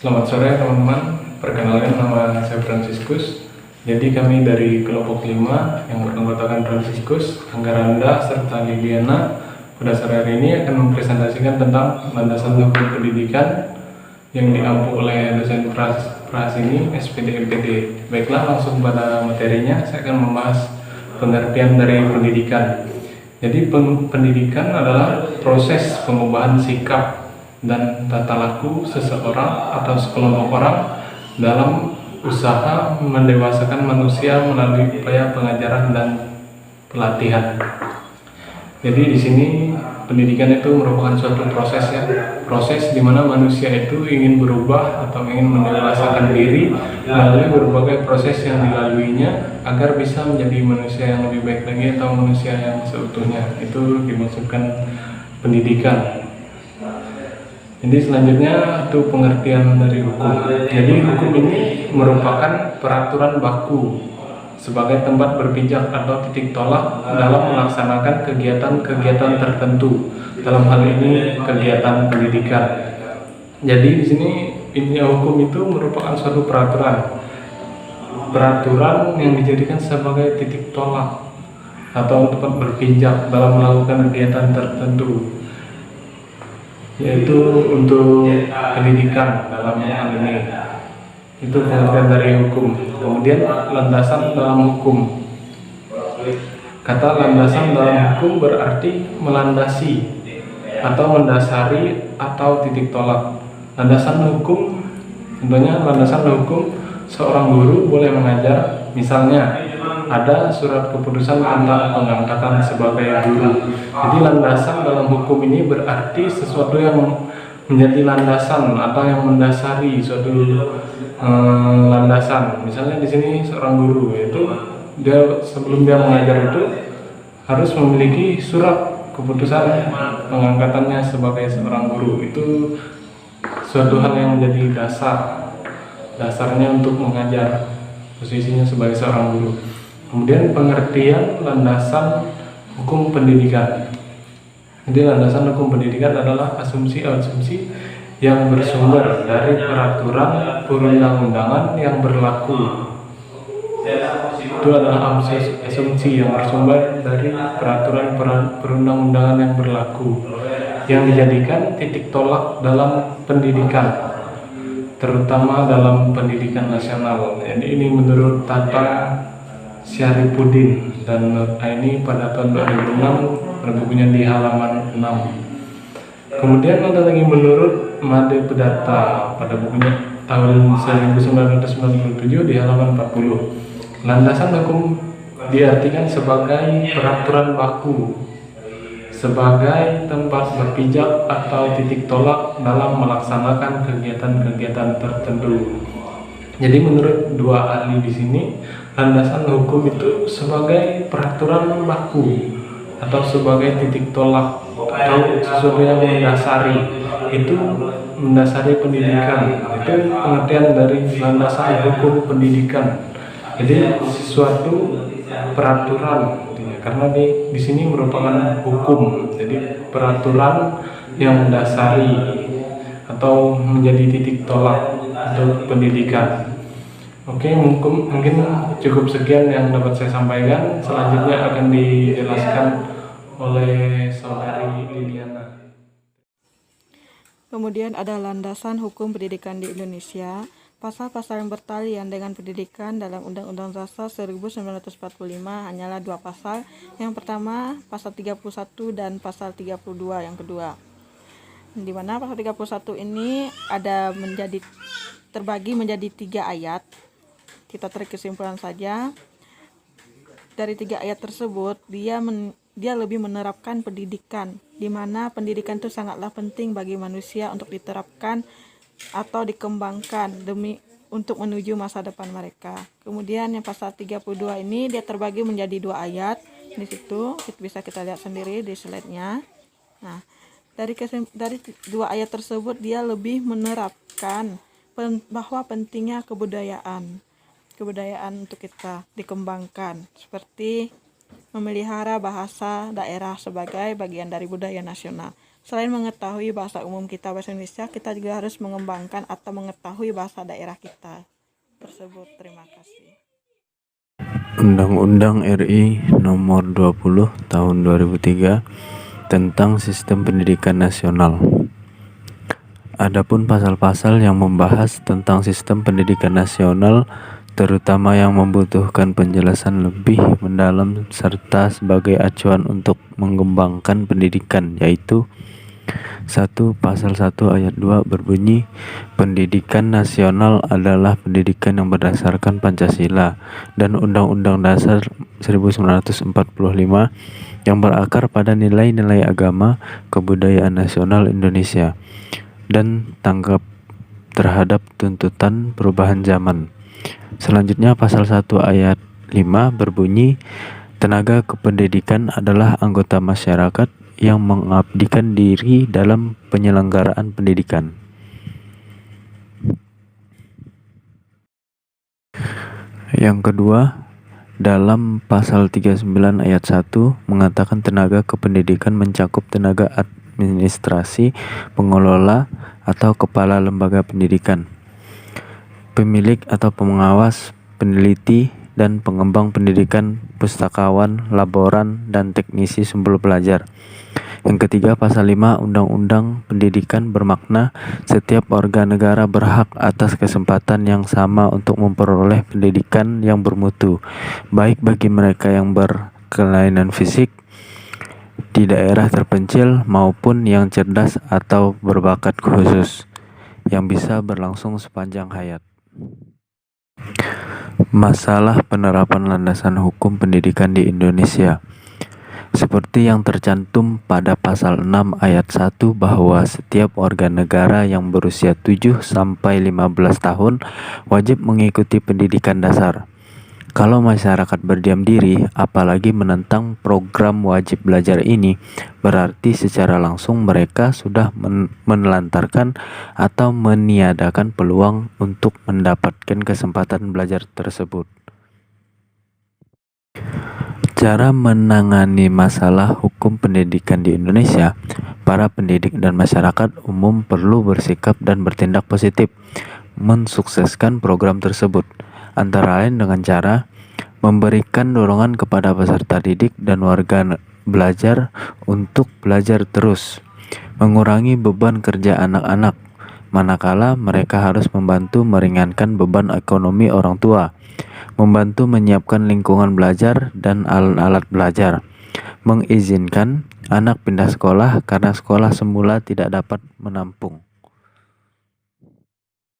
Selamat sore teman-teman, perkenalkan nama saya Franciscus. Jadi kami dari kelompok 5 yang beranggotakan Franciscus, Anggaranda, serta Liliana pada sore hari ini akan mempresentasikan tentang landasan hukum pendidikan yang diampu oleh dosen Pras ini, SPD MPD. Baiklah, langsung pada materinya. Saya akan membahas pengertian dari pendidikan. Jadi pendidikan adalah proses pengubahan sikap dan tata laku seseorang atau sekelompok orang dalam usaha mendewasakan manusia melalui upaya pengajaran dan pelatihan. Jadi di sini pendidikan itu merupakan suatu proses proses di mana manusia itu ingin berubah atau ingin mendewasakan diri melalui berbagai proses yang dilaluinya agar bisa menjadi manusia yang lebih baik lagi atau manusia yang seutuhnya. Itu dimaksudkan pendidikan. Jadi selanjutnya itu pengertian dari hukum. Jadi hukum ini merupakan peraturan baku sebagai tempat berpijak atau titik tolak dalam melaksanakan kegiatan-kegiatan tertentu. Dalam hal ini kegiatan pendidikan. Jadi di sini intinya hukum itu merupakan suatu peraturan yang dijadikan sebagai titik tolak atau tempat berpijak dalam melakukan kegiatan tertentu, yaitu untuk pendidikan dalam hal ini. Itu pengertian dari hukum. Kemudian landasan dalam hukum. Kata landasan dalam hukum berarti melandasi atau mendasari atau titik tolak. Landasan hukum, contohnya landasan hukum seorang guru boleh mengajar, misalnya ada surat keputusan tentang pengangkatan sebagai guru. Jadi landasan dalam hukum ini berarti sesuatu yang menjadi landasan atau yang mendasari suatu landasan. Misalnya di sini seorang guru, itu dia sebelum dia mengajar itu harus memiliki surat keputusan pengangkatannya sebagai seorang guru. Itu suatu hal yang menjadi dasarnya untuk mengajar, posisinya sebagai seorang guru. Kemudian pengertian landasan hukum pendidikan. Jadi landasan hukum pendidikan adalah asumsi-asumsi yang bersumber dari peraturan perundang-undangan yang berlaku. Itu adalah asumsi yang bersumber dari peraturan perundang-undangan yang berlaku, yang dijadikan titik tolak dalam pendidikan, terutama dalam pendidikan nasional. Jadi ini menurut Tata Syarifuddin dan ini pada tahun 2006 pada bukunya di halaman 6. Kemudian ada lagi menurut Made Pedata pada bukunya tahun 1997 di halaman 40. Landasan hukum diartikan sebagai peraturan baku, sebagai tempat berpijak atau titik tolak dalam melaksanakan kegiatan-kegiatan tertentu. Jadi menurut dua ahli di sini, landasan hukum itu sebagai peraturan baku atau sebagai titik tolak atau sesuatu yang mendasari pendidikan. Itu pengertian dari landasan hukum pendidikan. Jadi sesuatu peraturan, karena di sini merupakan hukum. Jadi peraturan yang mendasari atau menjadi titik tolak untuk pendidikan. Oke, mungkin cukup sekian yang dapat saya sampaikan. Selanjutnya akan dijelaskan oleh saudari Liliana. Kemudian ada landasan hukum pendidikan di Indonesia. Pasal-pasal yang bertalian dengan pendidikan dalam Undang-Undang Dasar 1945 hanyalah dua pasal. Yang pertama pasal 31 dan pasal 32 yang kedua. Di mana pasal 31 ini terbagi menjadi 3 ayat. Kita tarik kesimpulan saja. Dari 3 ayat tersebut, dia lebih menerapkan pendidikan, di mana pendidikan itu sangatlah penting bagi manusia untuk diterapkan atau dikembangkan untuk menuju masa depan mereka. Kemudian yang pasal 32 ini dia terbagi menjadi 2 ayat. Di situ bisa kita lihat sendiri di slide-nya. Nah, dari 2 ayat tersebut dia lebih menerapkan bahwa pentingnya kebudayaan untuk kita dikembangkan, seperti memelihara bahasa daerah sebagai bagian dari budaya nasional. Selain mengetahui bahasa umum kita, bahasa Indonesia, kita juga harus mengembangkan atau mengetahui bahasa daerah kita tersebut. Terima kasih. Undang-Undang RI Nomor 20 Tahun 2003 tentang Sistem Pendidikan Nasional. Adapun pasal-pasal yang membahas tentang sistem pendidikan nasional, terutama yang membutuhkan penjelasan lebih mendalam serta sebagai acuan untuk mengembangkan pendidikan, yaitu 1. Pasal 1 ayat 2 berbunyi, pendidikan nasional adalah pendidikan yang berdasarkan Pancasila dan Undang-Undang Dasar 1945 yang berakar pada nilai-nilai agama, kebudayaan nasional Indonesia, dan tanggap terhadap tuntutan perubahan zaman. Selanjutnya pasal 1 ayat 5 berbunyi, tenaga kependidikan adalah anggota masyarakat yang mengabdikan diri dalam penyelenggaraan pendidikan. Yang kedua, dalam pasal 39 ayat 1 mengatakan tenaga kependidikan mencakup tenaga administrasi, pengelola atau kepala lembaga pendidikan, pemilik atau pengawas, peneliti dan pengembang pendidikan, pustakawan, laboran, dan teknisi sumber belajar. Yang ketiga, pasal 5 Undang-Undang Pendidikan bermakna setiap warga negara berhak atas kesempatan yang sama untuk memperoleh pendidikan yang bermutu, baik bagi mereka yang berkelainan fisik di daerah terpencil maupun yang cerdas atau berbakat khusus, yang bisa berlangsung sepanjang hayat. Masalah penerapan landasan hukum pendidikan di Indonesia. Seperti yang tercantum pada pasal 6 ayat 1 bahwa setiap warga negara yang berusia 7 sampai 15 tahun wajib mengikuti pendidikan dasar. Kalau masyarakat berdiam diri, apalagi menentang program wajib belajar ini, berarti secara langsung mereka sudah menelantarkan atau meniadakan peluang untuk mendapatkan kesempatan belajar tersebut. Cara menangani masalah hukum pendidikan di Indonesia, para pendidik dan masyarakat umum perlu bersikap dan bertindak positif mensukseskan program tersebut, antara lain dengan cara memberikan dorongan kepada peserta didik dan warga belajar untuk belajar terus, mengurangi beban kerja anak-anak, manakala mereka harus membantu meringankan beban ekonomi orang tua, membantu menyiapkan lingkungan belajar dan alat-alat belajar, mengizinkan anak pindah sekolah karena sekolah semula tidak dapat menampung.